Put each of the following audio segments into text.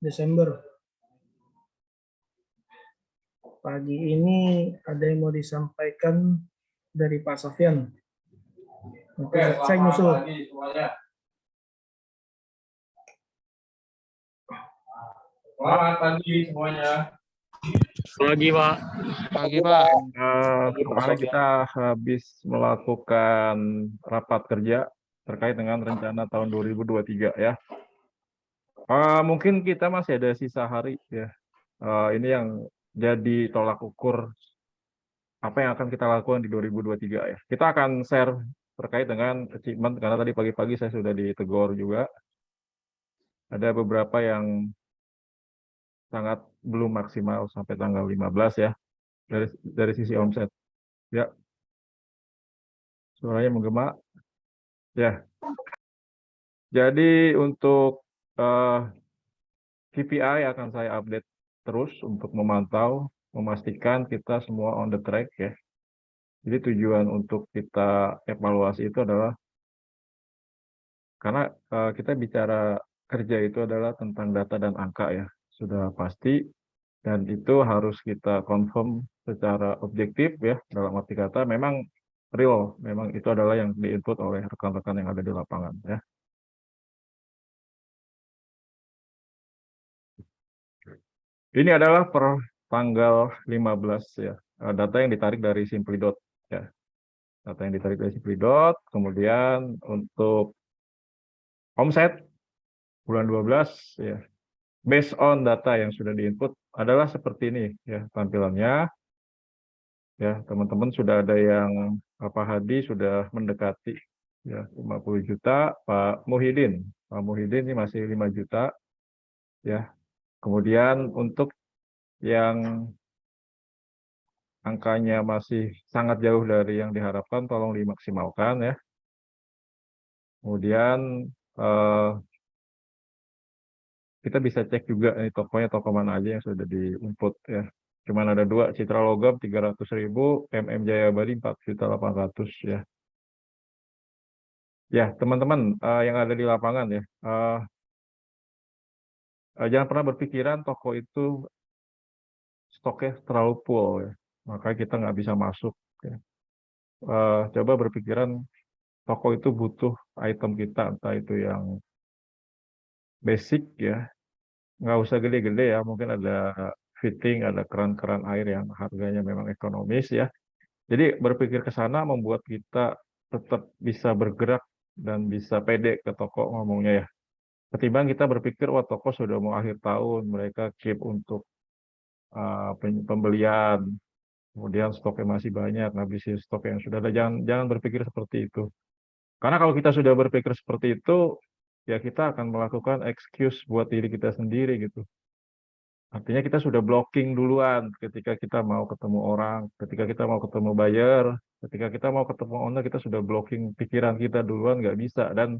Desember. Pagi ini ada yang mau disampaikan dari Pak Sofyan. Oke, saya nyusul. Selamat pagi semuanya. Pagi, Pak. Pagi, Pak. Kemarin kita habis melakukan rapat kerja terkait dengan rencana tahun 2023 ya. Mungkin kita masih ada sisa hari ya. Ini yang jadi tolak ukur apa yang akan kita lakukan di 2023 ya. Kita akan share terkait dengan achievement karena tadi pagi-pagi saya sudah ditegur juga. Ada beberapa yang sangat belum maksimal sampai tanggal 15 ya dari sisi omset. Ya. Suaranya menggema. Ya. Jadi untuk KPI akan saya update terus untuk memantau, memastikan kita semua on the track ya. Jadi tujuan untuk kita evaluasi itu adalah karena kita bicara kerja itu adalah tentang data dan angka ya, sudah pasti, dan itu harus kita confirm secara objektif ya, dalam arti kata memang real, memang itu adalah yang di-input oleh rekan-rekan yang ada di lapangan ya. Ini adalah per tanggal 15 ya, data yang ditarik dari Simplidot ya. Data yang ditarik dari Simplidot, kemudian untuk omset bulan 12 ya. Based on data yang sudah diinput adalah seperti ini ya tampilannya. Ya, teman-teman sudah ada yang Pak Hadi sudah mendekati ya 50 juta, Pak Muhyiddin ini masih 5 juta ya. Kemudian untuk yang angkanya masih sangat jauh dari yang diharapkan, tolong dimaksimalkan ya. Kemudian kita bisa cek juga nih tokonya toko mana aja yang sudah di-input ya. Cuman ada 2, Citra Logam 300.000, MM Jaya Abadi 4.800.000 ya. Ya, teman-teman yang ada di lapangan ya, jangan pernah berpikiran toko itu stoknya terlalu full ya, maka kita nggak bisa masuk ya. Coba berpikiran toko itu butuh item kita, entah itu yang basic ya, nggak usah gede-gede ya, mungkin ada fitting, ada keran-keran air yang harganya memang ekonomis ya. Jadi berpikir ke sana membuat kita tetap bisa bergerak dan bisa pede ke toko ngomongnya ya. Ketimbang kita berpikir, wah toko sudah mau akhir tahun, mereka keep untuk pembelian, kemudian stoknya masih banyak, ngabisin stok yang sudah ada. Jangan berpikir seperti itu. Karena kalau kita sudah berpikir seperti itu, ya kita akan melakukan excuse buat diri kita sendiri gitu. Artinya kita sudah blocking duluan ketika kita mau ketemu orang, ketika kita mau ketemu buyer, ketika kita mau ketemu owner, kita sudah blocking pikiran kita duluan, nggak bisa. Dan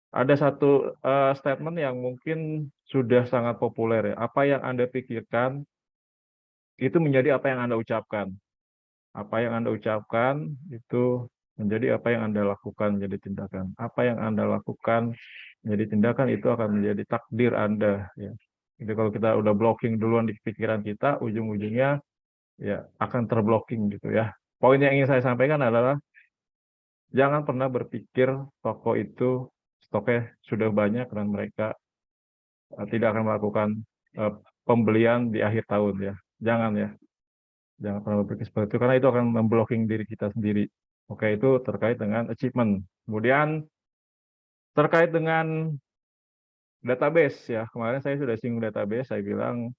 ada satu statement yang mungkin sudah sangat populer ya, apa yang Anda pikirkan itu menjadi apa yang Anda ucapkan. Apa yang Anda ucapkan itu menjadi apa yang Anda lakukan menjadi tindakan. Apa yang Anda lakukan menjadi tindakan itu akan menjadi takdir Anda ya. Jadi kalau kita udah blocking duluan di pikiran kita, ujung-ujungnya ya akan terblocking gitu ya. Poin yang ingin saya sampaikan adalah jangan pernah berpikir toko itu stoknya sudah banyak dan mereka tidak akan melakukan pembelian di akhir tahun ya. Jangan ya. Jangan pernah berpikir seperti itu karena itu akan memblocking diri kita sendiri. Oke, itu terkait dengan achievement. Kemudian terkait dengan database ya. Kemarin saya sudah singgung database, saya bilang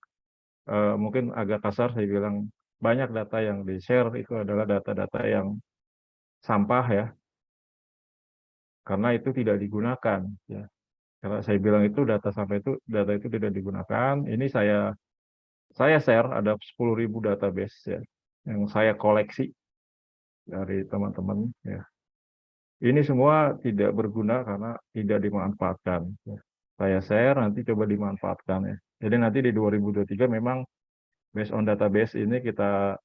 mungkin agak kasar, saya bilang banyak data yang di-share itu adalah data-data yang sampah ya. Karena itu tidak digunakan ya. Karena saya bilang itu data sampah itu data itu tidak digunakan. Ini saya share ada 10.000 database ya yang saya koleksi dari teman-teman ya. Ini semua tidak berguna karena tidak dimanfaatkan. Ya. Saya share nanti coba dimanfaatkan ya. Jadi nanti di 2023 memang based on database ini kita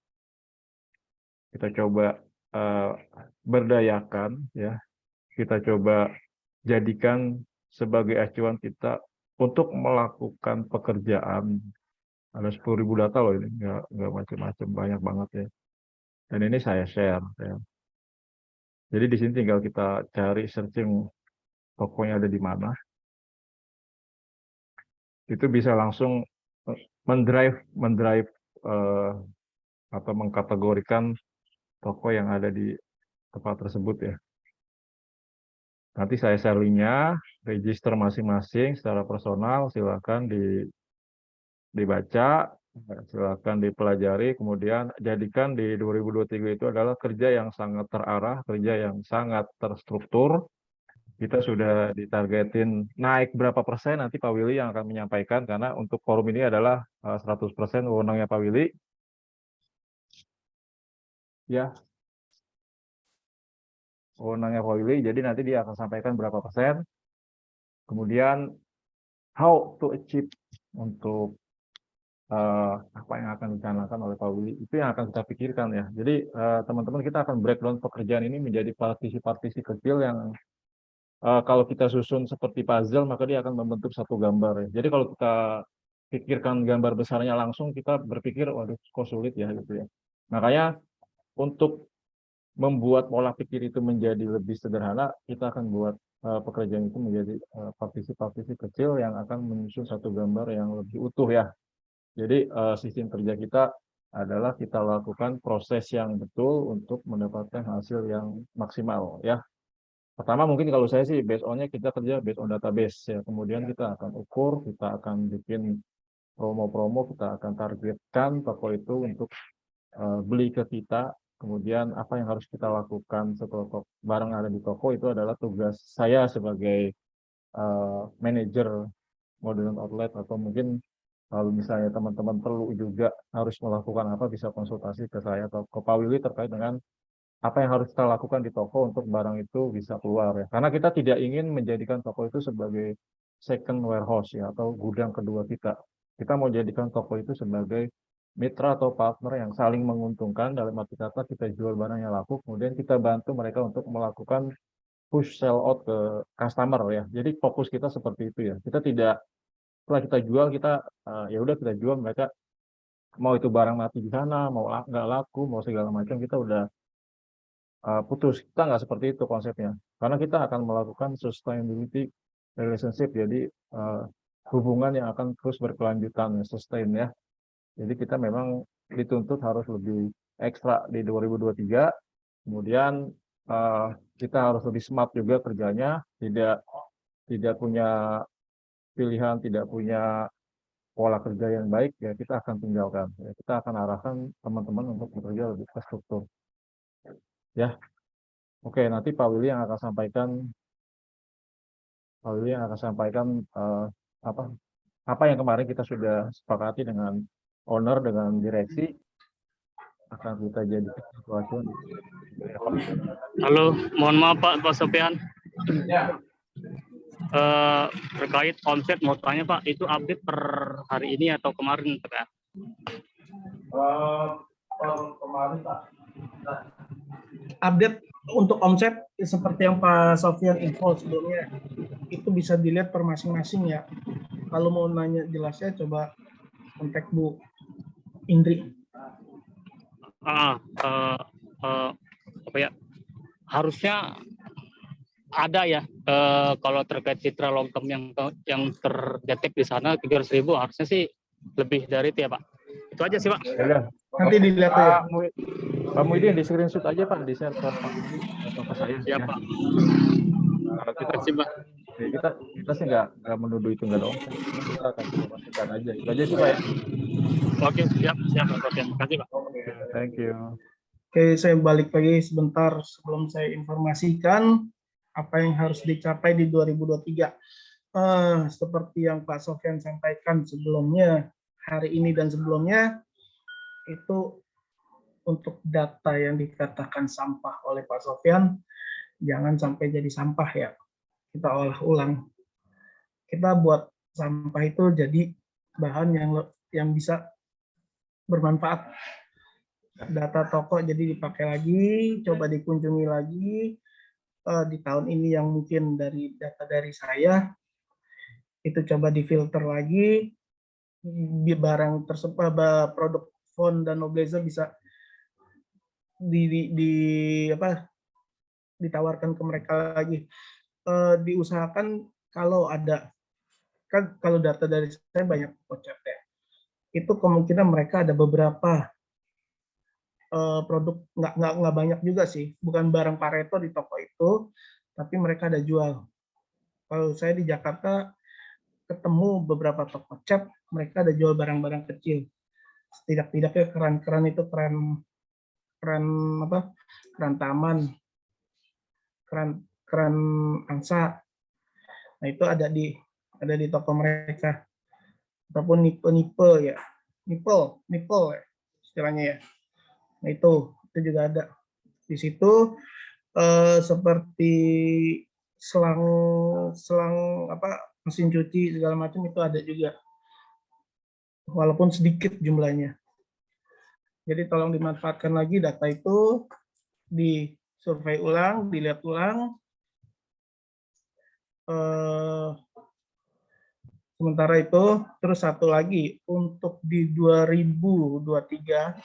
coba berdayakan ya. Kita coba jadikan sebagai acuan kita untuk melakukan pekerjaan ada 10.000 data loh ini, nggak macam-macam, banyak banget ya. Dan ini saya share ya. Jadi di sini tinggal kita cari searching tokonya ada di mana. Itu bisa langsung mendrive atau mengkategorikan toko yang ada di tempat tersebut ya. Nanti saya share linknya, register masing-masing secara personal, silakan dibaca, silakan dipelajari, kemudian jadikan di 2023 itu adalah kerja yang sangat terarah, kerja yang sangat terstruktur. Kita sudah ditargetin naik berapa persen, nanti Pak Willy yang akan menyampaikan, karena untuk forum ini adalah 100% wewenangnya Pak Willy. Ya, wewenangnya Pak Willy, jadi nanti dia akan sampaikan berapa persen. Kemudian, how to achieve untuk apa yang akan dicanangkan oleh Pak Willy, itu yang akan kita pikirkan ya. Jadi teman-teman kita akan breakdown pekerjaan ini menjadi partisi-partisi kecil yang kalau kita susun seperti puzzle, maka dia akan membentuk satu gambar ya. Jadi kalau kita pikirkan gambar besarnya langsung, kita berpikir, waduh kok sulit ya gitu ya. Makanya untuk membuat pola pikir itu menjadi lebih sederhana, kita akan buat pekerjaan itu menjadi partisi-partisi kecil yang akan menyusun satu gambar yang lebih utuh ya. Jadi sistem kerja kita adalah kita lakukan proses yang betul untuk mendapatkan hasil yang maksimal ya. Pertama mungkin kalau saya sih based on-nya kita kerja based on database ya. Kemudian kita akan ukur, kita akan bikin promo-promo, kita akan targetkan toko itu untuk beli ke kita. Kemudian apa yang harus kita lakukan setelah barang ada di toko itu adalah tugas saya sebagai manajer modern outlet, atau mungkin kalau misalnya teman-teman perlu juga harus melakukan apa, bisa konsultasi ke saya atau ke Pak Willy terkait dengan apa yang harus kita lakukan di toko untuk barang itu bisa keluar ya. Karena kita tidak ingin menjadikan toko itu sebagai second warehouse ya, atau gudang kedua kita. Kita mau jadikan toko itu sebagai mitra atau partner yang saling menguntungkan, dalam arti kata kita jual barang yang laku, kemudian kita bantu mereka untuk melakukan push sell out ke customer ya. Jadi fokus kita seperti itu ya. Kita tidak, setelah kita jual, kita ya udah kita jual, mereka mau itu barang mati di sana, mau nggak laku, mau segala macam, kita udah putus. Kita nggak seperti itu konsepnya, karena kita akan melakukan sustainability relationship, jadi hubungan yang akan terus berkelanjutan, sustain ya. Jadi kita memang dituntut harus lebih ekstra di 2023. Kemudian kita harus lebih smart juga kerjanya, tidak punya pilihan, tidak punya pola kerja yang baik ya, kita akan tinggalkan ya. Kita akan arahkan teman-teman untuk bekerja lebih terstruktur ya. Oke, nanti Pak Willy yang akan sampaikan, apa yang kemarin kita sudah sepakati dengan owner, dengan direksi, akan kita jadikan situasi. Halo, mohon maaf Pak Sofian. Terkait omset mau tanya Pak, itu update per hari ini atau kemarin Pak? Kemarin Pak. Update untuk omset seperti yang Pak Sofian info sebelumnya, itu bisa dilihat per masing-masing ya. Kalau mau nanya jelasnya coba kontak Bu Indri. Apa ya? Harusnya ada ya, kalau terkait citra long term yang terdetek di sana 300.000, harusnya sih lebih dari itu ya Pak. Itu aja sih Pak. Ya, nanti dilihat ya. Pak Muhyiddin di screenshot aja Pak, di share ke Pak Muhyiddin atau ke saya. Ya Pak. Kalau kita Terima kasih Pak. kita sih nggak menuduh itu nggak dong. Kita akan pastikan aja. Itu aja sih Pak ya. Oke, siap Pak Sofian. Terima kasih Pak. Thank you. Oke, saya balik lagi sebentar sebelum saya informasikan apa yang harus dicapai di 2023. Seperti yang Pak Sofian sampaikan sebelumnya, hari ini dan sebelumnya, itu untuk data yang dikatakan sampah oleh Pak Sofian, jangan sampai jadi sampah ya. Kita olah ulang. Kita buat sampah itu jadi bahan yang bisa bermanfaat. Data toko jadi dipakai lagi, coba dikunjungi lagi di tahun ini yang mungkin dari data dari saya itu coba difilter lagi, barang tersebut, produk Font dan Nobleza bisa ditawarkan ke mereka lagi. Diusahakan kalau ada, kan kalau data dari saya banyak voucher ya, itu kemungkinan mereka ada beberapa produk, nggak banyak juga sih, bukan barang Pareto di toko itu, tapi mereka ada jual. Kalau saya di Jakarta ketemu beberapa toko cat, mereka ada jual barang-barang kecil. Setidak-tidaknya keran-keran itu, keran taman, keran angsa. Nah, itu ada di toko mereka. Ataupun nipple ya. Nipple ya, istilahnya ya. Nah, itu juga ada. Di situ seperti selang mesin cuci segala macam itu ada juga, walaupun sedikit jumlahnya. Jadi tolong dimanfaatkan lagi data itu, disurvei ulang, dilihat ulang. Sementara itu, terus satu lagi untuk di 2023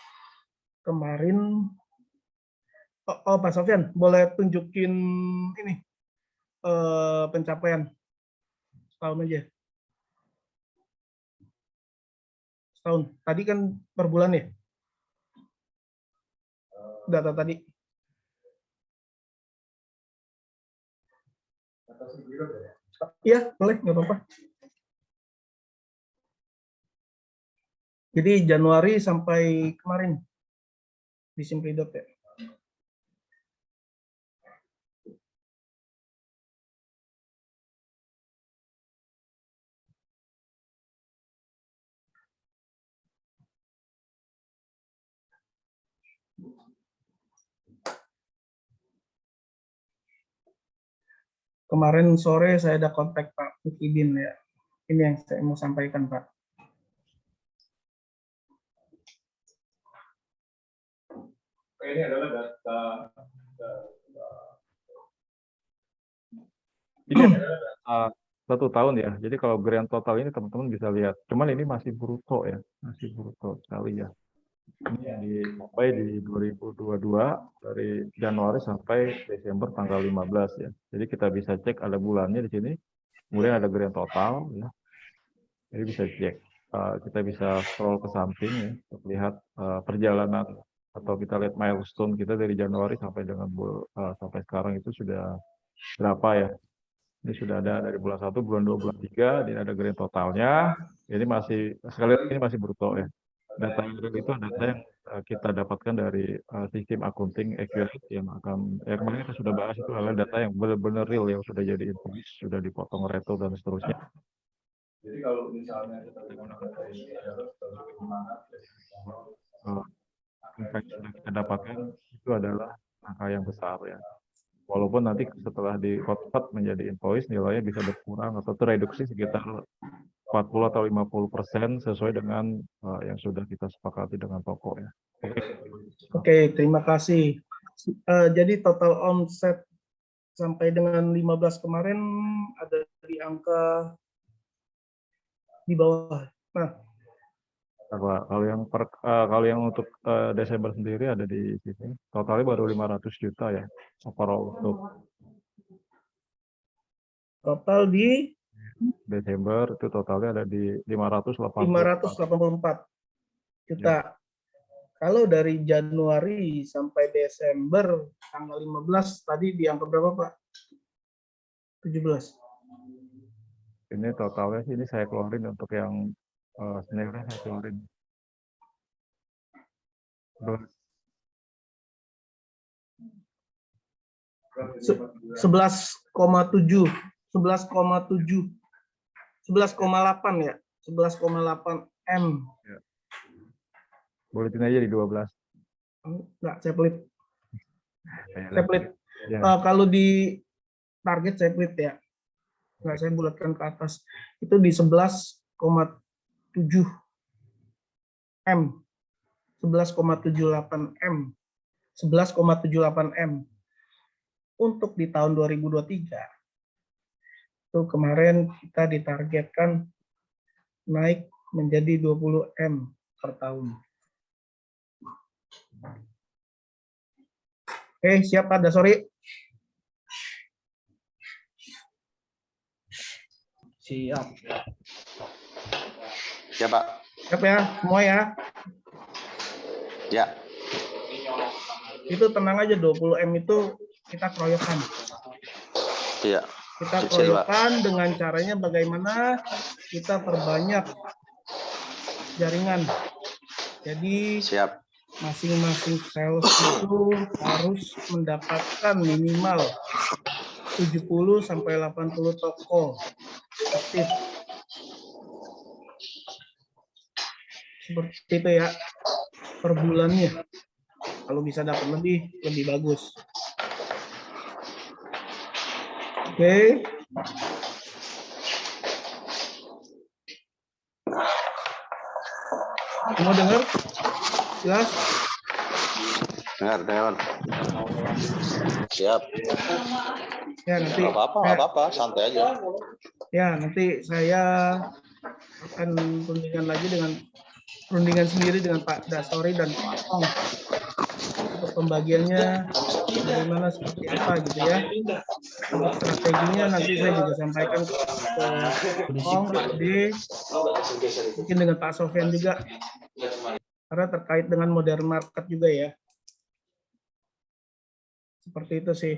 kemarin, Pak Sofyan boleh tunjukin ini pencapaian setahun aja. Setahun. Tadi kan per bulan ya? Data tadi. Iya, boleh, nggak apa-apa. Jadi Januari sampai kemarin di Simply.ya. Ya. Kemarin sore saya ada kontak Pak Mukidin ya. Ini yang saya mau sampaikan, Pak. Ini adalah data ini adalah 1 tahun ya. Jadi kalau grand total ini teman-teman bisa lihat. Cuman ini masih bruto ya, masih bruto sekali ya. Ini sampai di 2022 dari Januari sampai Desember tanggal 15 ya. Jadi kita bisa cek ada bulannya di sini. Kemudian ada grand total ya. Jadi bisa cek. Kita bisa scroll ke samping ya untuk lihat perjalanan atau kita lihat milestone kita dari Januari sampai dengan sampai sekarang itu sudah berapa ya. Ini sudah ada dari bulan 1, bulan 2, bulan 3, dan ada grand totalnya. Ini masih, sekali lagi ini masih bruto ya. Data yang real itu data yang kita dapatkan dari sistem accounting accurate yang kemarin kita sudah bahas, itu adalah data yang benar-benar real, yang sudah jadi invoice, sudah dipotong reto dan seterusnya. Jadi kalau misalnya kita menggunakan data ini adalah semangat angka yang sudah kita dapatkan itu adalah angka yang besar ya. Walaupun nanti setelah di-convert menjadi invoice, nilainya bisa berkurang atau tereduksi sekitar 40 atau 50% sesuai dengan yang sudah kita sepakati dengan toko ya. Oke, terima kasih. Jadi total omset sampai dengan 15 kemarin ada di angka di bawah. Nah, kalau yang untuk Desember sendiri ada di sini, totalnya baru 500 juta ya, overall untuk total di Desember itu totalnya ada di 584 juta. Ya. Kalau dari Januari sampai Desember tanggal 15 tadi di angka berapa, Pak? 17. Ini totalnya sih, ini saya keluarin untuk yang seniornya saya keluarin. 11,7 11,8 ya, 11,8 M. Ya. Buletin aja di 12. Enggak, saya pelit. Saya pelit. Ya. Kalau di target saya pelit ya. Enggak, saya bulatkan ke atas. Itu di 11,7 M. 11,78 M. 11,78 M. Untuk di tahun 2023 Itu kemarin kita ditargetkan naik menjadi 20 M per tahun. Oke, siap Pak Dasori? Siap. Ya, Pak. Siap ya, semua ya? Ya. Itu tenang aja, 20 M itu kita keroyokan. Iya. Kita Kecil, Pak. keroyokan dengan caranya bagaimana kita perbanyak jaringan. Jadi Siap. masing-masing sales itu harus mendapatkan minimal 70 sampai 80 toko aktif. Seperti itu ya, per bulannya. Kalau bisa dapat lebih bagus. Oke. Semua dengar? Jelas? Dengar. Siap. Ya, nanti Nggak apa-apa, santai aja. ya, nanti saya akan rundingan sendiri dengan Pak Dasori dan Pak Ong untuk pembagiannya bagaimana seperti apa gitu ya. Untuk strateginya nanti saya juga sampaikan ke Ong, Pak D, mungkin dengan Pak Sofyan juga, karena terkait dengan modern market juga ya. Seperti itu sih.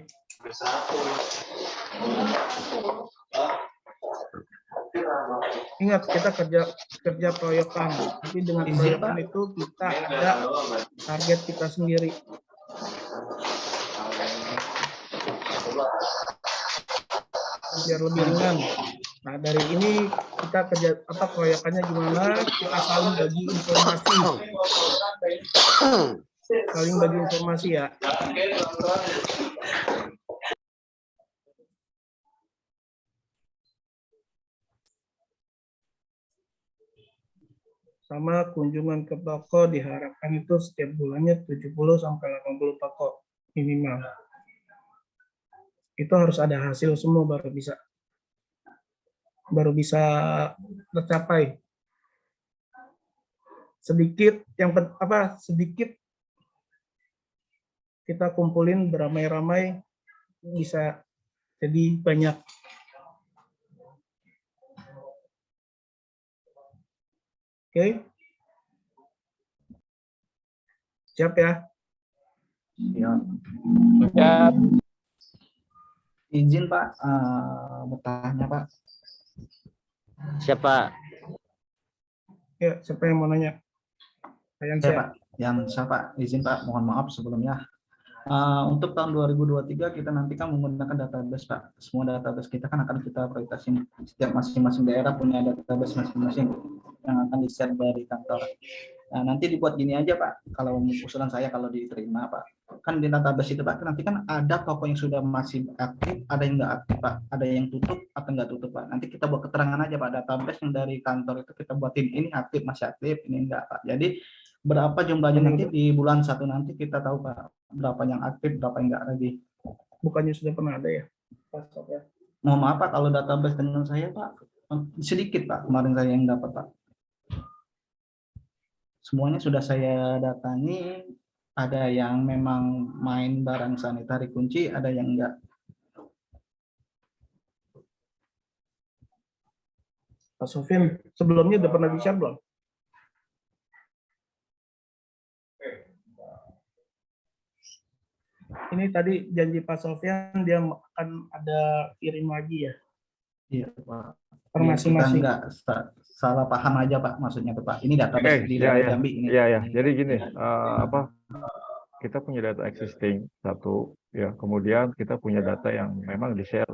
Ingat, kita kerja proyekan, tapi dengan proyekan itu kita ada target kita sendiri. Biar lebih ringan. Nah, dari ini kita kerja proyekannya gimana? Kita saling bagi informasi. Saling bagi informasi ya. Sama kunjungan ke toko diharapkan itu setiap bulannya 70 sampai 80 toko minimal. Itu harus ada hasil semua baru bisa tercapai. Sedikit kita kumpulin beramai-ramai bisa jadi banyak. Oke. Siap ya? Siap. Izin Pak, bertanya Pak. Siapa? Ya, siapa yang mau nanya? Saya Pak, siapa? Izin Pak, mohon maaf sebelumnya. Untuk tahun 2023 kita nanti kan menggunakan database Pak. Semua database kita kan akan kita prioritasin. Setiap masing-masing daerah punya database masing-masing yang akan di-share dari kantor. Nah, nanti dibuat gini aja Pak, kalau usulan saya kalau diterima Pak. Kan di database itu Pak, nanti kan ada toko yang sudah masih aktif, ada yang nggak aktif Pak, ada yang tutup atau nggak tutup Pak. Nanti kita buat keterangan aja Pak, database yang dari kantor itu kita buatin ini aktif, masih aktif, ini enggak Pak. Jadi berapa jumlahnya nanti di bulan 1 nanti kita tahu Pak, berapa yang aktif, berapa yang enggak lagi. Bukannya sudah pernah ada ya? Mohon maaf Pak, kalau database dengan saya Pak, sedikit Pak, kemarin saya yang dapat Pak. Semuanya sudah saya datangi, ada yang memang main barang sanitari kunci, ada yang enggak. Pak Sofyan, sebelumnya udah pernah di-share belum? Ini tadi janji Pak Sofyan dia akan ada kirim lagi ya? Iya Pak. Per masing-masing. Enggak salah paham aja Pak, maksudnya tuh Pak. Ini database di daerah Jambi ini. Iya. Jadi gini, kita punya data existing satu, ya. Kemudian kita punya data yang memang di-share.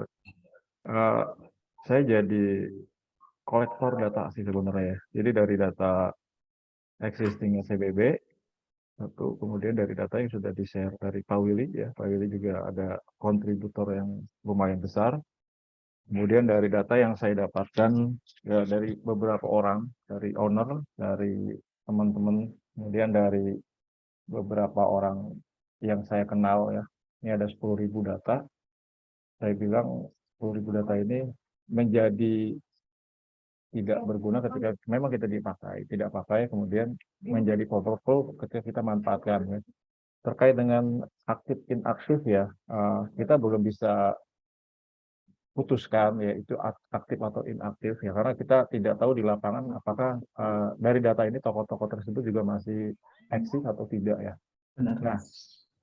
Saya jadi kolektor data sih sebenarnya. Jadi dari data existing CBB satu, kemudian dari data yang sudah di-share dari Pak Willy ya. Pak Willy juga ada kontributor yang lumayan besar. Kemudian dari data yang saya dapatkan ya, dari beberapa orang, dari owner, dari teman-teman, kemudian dari beberapa orang yang saya kenal ya. Ini ada 10.000 data. Saya bilang 10.000 data ini menjadi tidak berguna ketika memang kita dipakai, tidak pakai kemudian menjadi powerful ketika kita manfaatkan. Ya. Terkait dengan aktif inaktif ya, kita belum bisa putuskan ya itu aktif atau inaktif ya karena kita tidak tahu di lapangan apakah dari data ini tokoh-tokoh tersebut juga masih eksis atau tidak ya. Benar. Nah,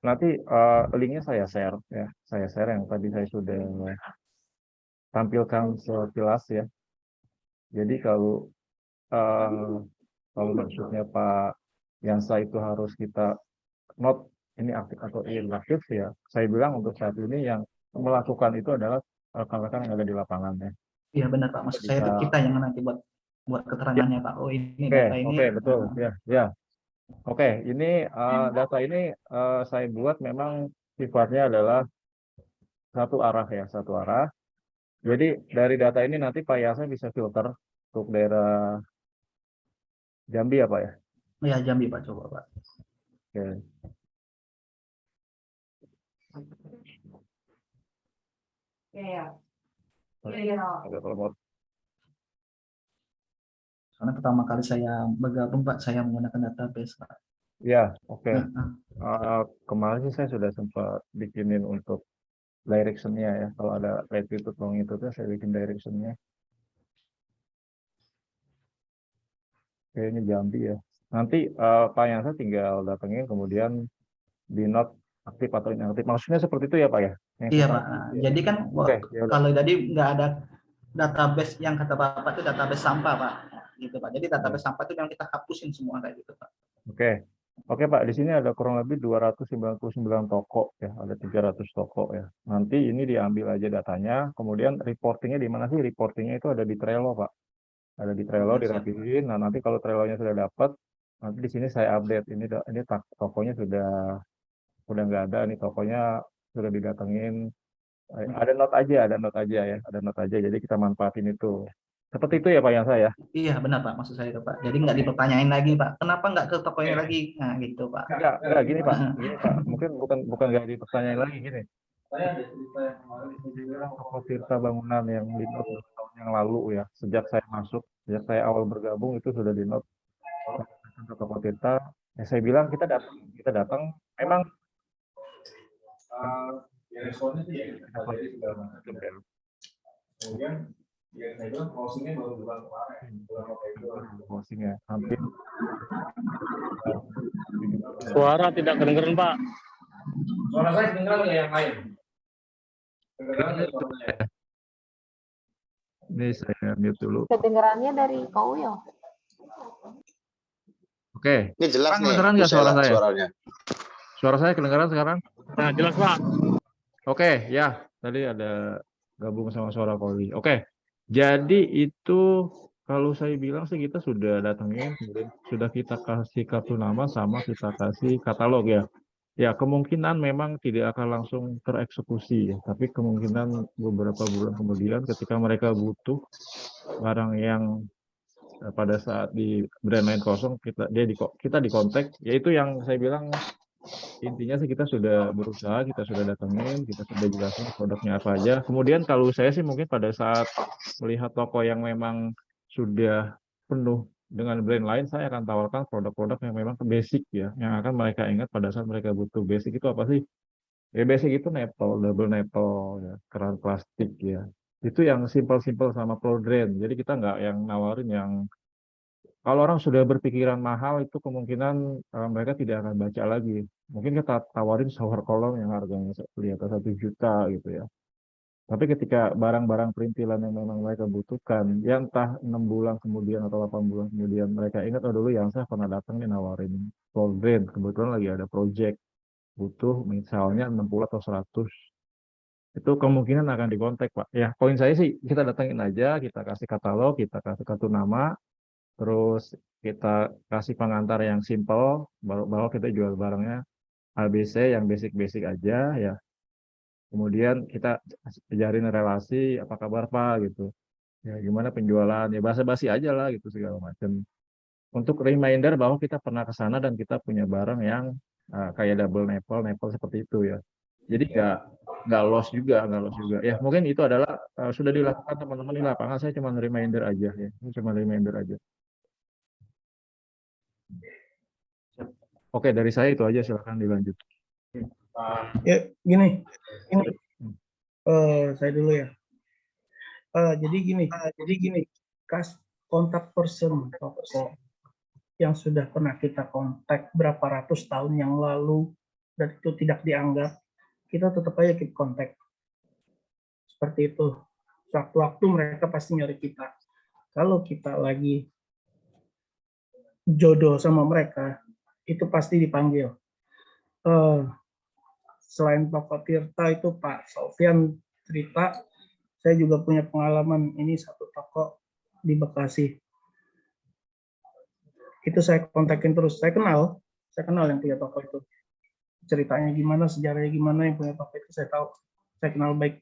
nanti linknya saya share ya, saya share yang tadi saya sudah tampilkan sekilas ya. Jadi kalau maksudnya Pak Yansa itu harus kita not ini aktif atau inaktif ya, saya bilang untuk saat ini yang melakukan itu adalah rekan-rekan yang ada di lapangan ya. Iya benar Pak, maksud saya itu Bisa. kita yang nanti buat keterangannya Pak. Oh ini Oke, data ini. oke, betul ya. Oke, ini data ini saya buat memang sifatnya adalah satu arah ya, satu arah. Jadi dari data ini nanti Pak Yasa bisa filter untuk daerah Jambi ya Pak ya. Ya Jambi Pak, coba Pak. Oke. Agak remote. Karena pertama kali saya bergabung Pak, saya menggunakan database Pak. Ya, oke. Nah, Kemarin sih saya sudah sempat bikinin untuk direction-nya ya. Kalau ada latitude longitude saya bikin direction-nya. Kayaknya Jambi ya. Nanti Pak Yansa tinggal datengin kemudian di note aktif atau inaktif. Maksudnya seperti itu ya Pak ya? Yang iya sekarang Pak. Nah, ya. jadi kan Oke, ya udah. kalau tadi nggak ada database yang kata Bapak itu database sampah Pak. Gitu Pak. Jadi database sampah itu yang kita hapusin semua kayak gitu Pak. Oke. Oke Pak, di sini ada kurang lebih 299 toko ya, ada 300 toko ya. Nanti ini diambil aja datanya, kemudian reportingnya di mana sih? Reportingnya itu ada di Trello Pak. Ada di Trello Oke, siap. dirapiin. Nah nanti kalau Trello-nya sudah dapat, nanti di sini saya update. Ini tokonya sudah nggak ada. Ini tokonya sudah didatengin. Ada note aja ya, ada note aja. Jadi kita manfaatin itu. Seperti itu ya Pak yang saya. Iya benar Pak, maksud saya itu Pak. Jadi nggak dipertanyain lagi Pak, kenapa nggak ke toko ini lagi? Nah gitu Pak. Enggak gini Pak. Gini Pak. Mungkin bukan nggak dipertanyain lagi gini. Saya ada cerita yang kemarin bilang toko Tirta Bangunan yang di note 2 tahun yang lalu ya. Sejak saya masuk, sejak saya awal bergabung itu sudah di note ke toko Tirta. Ya saya bilang kita datang. Memang responnya sih ya kita jadi sudah masuk. Kemudian ya saya bilang closingnya baru bulan kemarin, bulan November. Closingnya hampir. Suara tidak kedengeran Pak. Suara saya kedengeran nggak yang lain? Ini saya mute dulu. Kedengarannya dari Kak Uyo. Oke. Ini jelas nih. Kedengeran nggak suara saya? Suaranya. Suara saya kedengeran sekarang? Nah, jelas Pak. Oke, ya. Tadi ada gabung sama suara Koli. Oke. Jadi itu kalau saya bilang sih kita sudah datangin, kemudian sudah kita kasih kartu nama sama kita kasih katalog ya. Ya, kemungkinan memang tidak akan langsung tereksekusi ya, tapi kemungkinan beberapa bulan kemudian ketika mereka butuh barang yang pada saat di brand lain kosong kita dikontak, yaitu yang saya bilang intinya sih kita sudah berusaha, kita sudah datangin, kita sudah jelasin produknya apa aja. Kemudian kalau saya sih mungkin pada saat melihat toko yang memang sudah penuh dengan brand lain, saya akan tawarkan produk-produk yang memang basic ya, yang akan mereka ingat pada saat mereka butuh. Basic itu apa sih? Ya basic itu nepal, double nepal, ya, keran plastik ya. Itu yang simple-simple sama pro drain. Jadi kita nggak yang nawarin yang kalau orang sudah berpikiran mahal itu kemungkinan mereka tidak akan baca lagi. Mungkin kita tawarin shower column yang harganya di atas 1 juta gitu ya. Tapi ketika barang-barang perintilan yang memang mereka butuhkan, ya entah 6 bulan kemudian atau 8 bulan kemudian mereka ingat, oh dulu yang saya pernah datang nih nawarin floor drain, kebetulan lagi ada project, butuh misalnya 60 atau 100. Itu kemungkinan akan dikontak Pak. Ya poin saya sih kita datangin aja, kita kasih katalog, kita kasih kartu nama, terus kita kasih pengantar yang simple, bahwa kita jual barangnya ABC yang basic-basic aja ya. Kemudian kita ajarin relasi, apa kabar Pak gitu. Ya gimana penjualan, ya basa-basi aja lah gitu segala macam. Untuk reminder bahwa kita pernah ke sana dan kita punya barang yang kayak double nepal seperti itu ya. Jadi nggak loss juga, nggak loss juga. Ya mungkin itu adalah sudah dilakukan teman-teman di lapangan. Saya cuma reminder aja ya, ini cuma reminder aja. Oke, dari saya itu aja, silakan dilanjut. Ya, gini, saya dulu ya. Jadi gini, kontak person toko yang sudah pernah kita kontak berapa ratus tahun yang lalu dan itu tidak dianggap, kita tetap aja keep kontak. Seperti itu. Waktu-waktu mereka pasti nyari kita. Kalau kita lagi jodoh sama mereka, itu pasti dipanggil. Selain Pak Tirta itu Pak Sofian cerita, saya juga punya pengalaman ini satu toko di Bekasi. Itu saya kontakin terus, saya kenal yang punya toko itu. Ceritanya gimana, sejarahnya gimana, yang punya toko itu saya tahu, saya kenal baik.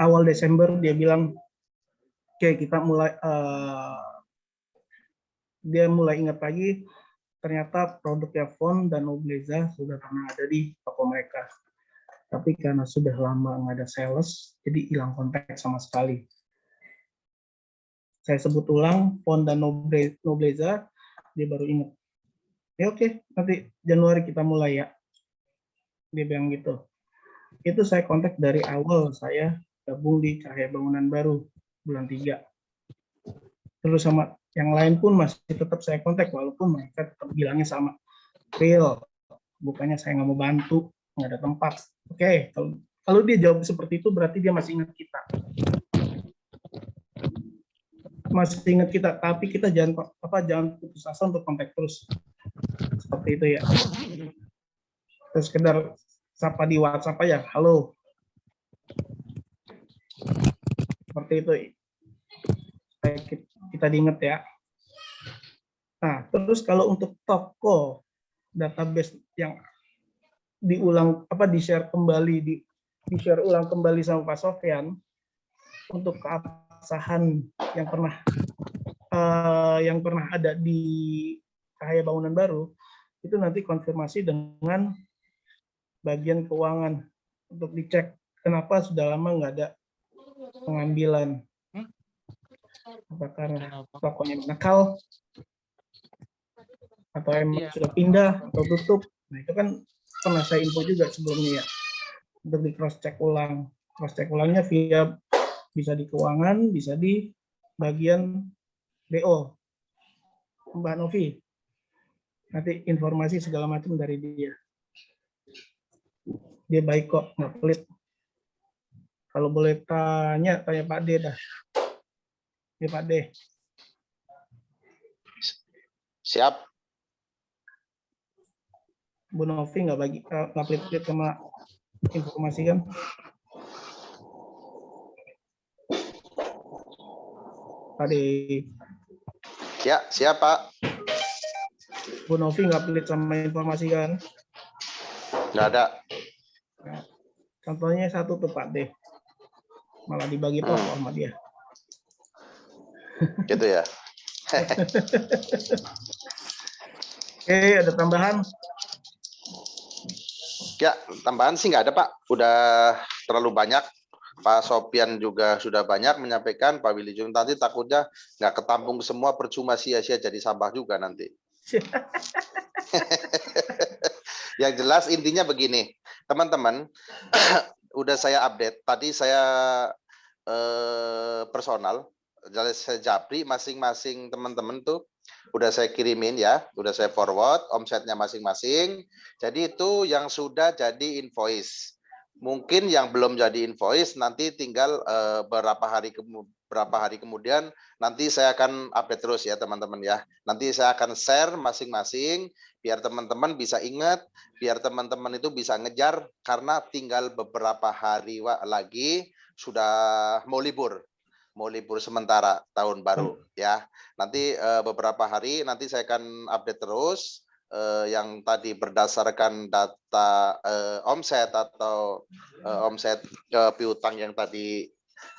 Awal Desember dia bilang, oke, kita mulai, dia mulai ingat lagi, ternyata produknya Font dan Nobleza sudah pernah ada di toko mereka. Tapi karena sudah lama nggak ada sales, jadi hilang kontak sama sekali. Saya sebut ulang, Font dan Nobleza, dia baru ingat. Ya oke, nanti Januari kita mulai ya. Dia bilang gitu. Itu saya kontak dari awal saya gabung di Cahaya Bangunan Baru, bulan 3. Terus sama yang lain pun masih tetap saya kontak, walaupun mereka tetap bilangnya sama. Real, bukannya saya nggak mau bantu, nggak ada tempat. Oke, kalau dia jawab seperti itu, berarti dia masih ingat kita. Masih ingat kita, tapi kita jangan putus asa untuk kontak terus. Seperti itu ya. Terus sekedar sapa di WhatsApp aja, halo. Seperti itu. Kita diingat ya. Nah, terus kalau untuk toko database yang di-share ulang kembali sama Pak Sofyan untuk keabsahan yang pernah ada di Cahaya Bangunan Baru, itu nanti konfirmasi dengan bagian keuangan untuk dicek kenapa sudah lama nggak ada pengambilan. Apakah tokonya nakal atau emang sudah pindah atau tutup. Nah, itu kan pernah saya info juga sebelumnya ya. Untuk di cross check ulang. Cross check ulangnya via bisa di keuangan, bisa di bagian BO. Mbak Novi. Nanti informasi segala macam dari dia. Dia baik kok, nggak pelit. Kalau boleh tanya Pak D dah. Ya Pak D. Siap. Bu Novi nggak pelit-pelit sama informasi kan? Pak D. Ya, siap Pak. Bu Novi nggak pelit sama informasi kan? Nggak ada. Nah, contohnya satu tuh Pak D. Malah dibagi toko sama dia. Gitu ya. Oke, ada tambahan? Ya, tambahan sih nggak ada Pak. Udah terlalu banyak. Pak Sofian juga sudah banyak menyampaikan. Pak Willy Jum nanti takutnya nggak ketampung semua, percuma sia-sia jadi sampah juga nanti. Yang jelas intinya begini, teman-teman, udah saya update. Tadi saya personal, saya japri masing-masing teman-teman tuh udah saya kirimin ya, udah saya forward omsetnya masing-masing. Jadi itu yang sudah jadi invoice. Mungkin yang belum jadi invoice nanti tinggal berapa hari kemudian nanti saya akan update terus ya teman-teman ya. Nanti saya akan share masing-masing biar teman-teman bisa ingat, biar teman-teman itu bisa ngejar karena tinggal beberapa hari lagi sudah mau libur sementara tahun baru ya. Nanti beberapa hari nanti saya akan update terus yang tadi berdasarkan data omset atau omset piutang yang tadi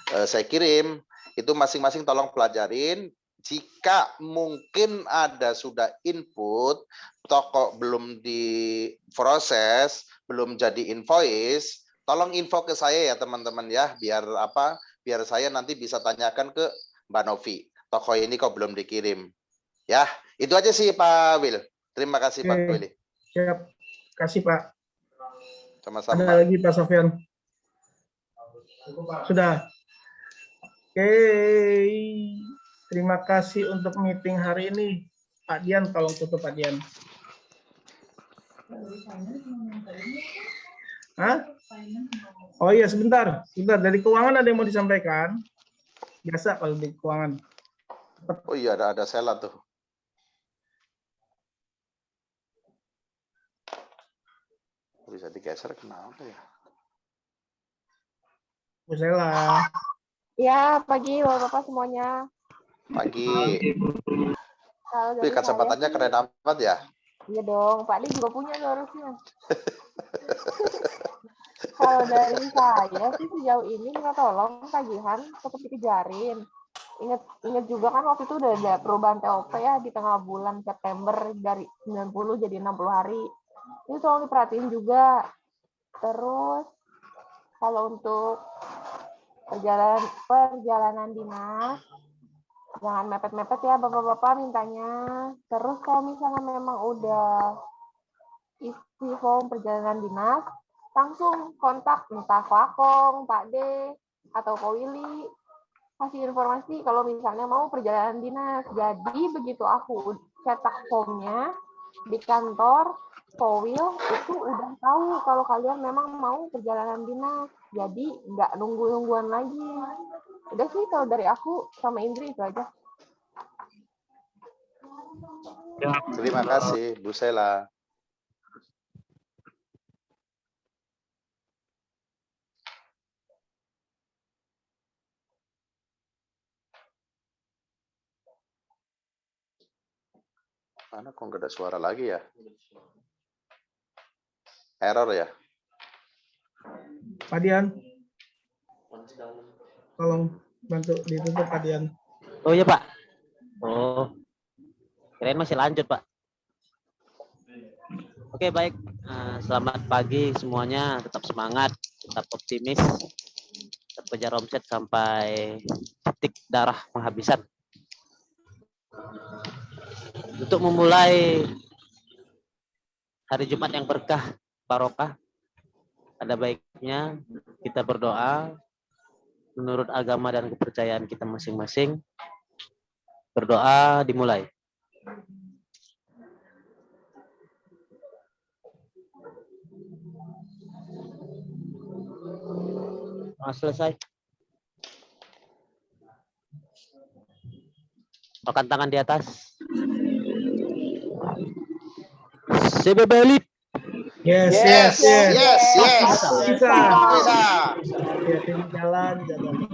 saya kirim itu masing-masing tolong pelajarin. jika mungkin ada sudah input, toko belum diproses, belum jadi invoice, tolong info ke saya ya teman-teman ya, biar apa? Biar saya nanti bisa tanyakan ke Mbak Novi. Toko ini kok belum dikirim. Ya, itu aja sih Pak Wil. Terima kasih Pak Oke. Willy. Siap. Kasih Pak. Sama-sama. Ada lagi Pak Sofyan? Sudah. Oke. Terima kasih untuk meeting hari ini. Pak Dian, tolong tutup Pak Dian. Hah? Oh iya, sebentar. Sebentar. Dari keuangan ada yang mau disampaikan? Biasa kalau di keuangan. Oh iya, ada Sela tuh. Bisa digeser kenapa ya? Bu Sela. Ya, pagi Bapak-Bapak semuanya. Pagi. Kalau Wih, dari kacamatanya saya, keren amat ya. iya dong, Pak Di juga punya seharusnya. Kalau dari saya sih sejauh ini minta tolong tagihan tetap dikejarin. Ingat juga kan waktu itu udah ada perubahan TOP ya di tengah bulan September dari 90 jadi 60 hari. Itu tolong diperhatiin juga. Terus kalau untuk perjalanan dinas, jangan mepet-mepet ya Bapak-Bapak mintanya. Terus kalau misalnya memang udah isi form perjalanan dinas, langsung kontak entah Pak Kong, Pak D, atau Pak Willy. Kasih informasi kalau misalnya mau perjalanan dinas. Jadi begitu aku cetak formnya di kantor, Powil itu udah tahu kalau kalian memang mau perjalanan dinas. Jadi nggak nunggu-nungguan lagi. Udah sih kalau dari aku sama Indri itu aja. Ya, Terima kasih Bu Sela. Mana kok nggak ada suara lagi ya? Error ya? Pak Dian. Tolong bantu ditutup Pak Dian. Oh iya Pak. Oh, kirain masih lanjut Pak. Oke baik. Selamat pagi semuanya. Tetap semangat, tetap optimis, tetap kejar omset sampai titik darah penghabisan. Untuk memulai hari Jumat yang berkah, barokah, ada baiknya kita berdoa menurut agama dan kepercayaan kita masing-masing. Berdoa dimulai. Selesai. Angkat tangan di atas. Sebebelit. Yes. Yes. Bisa. Bisa. Hati-hati di jalan.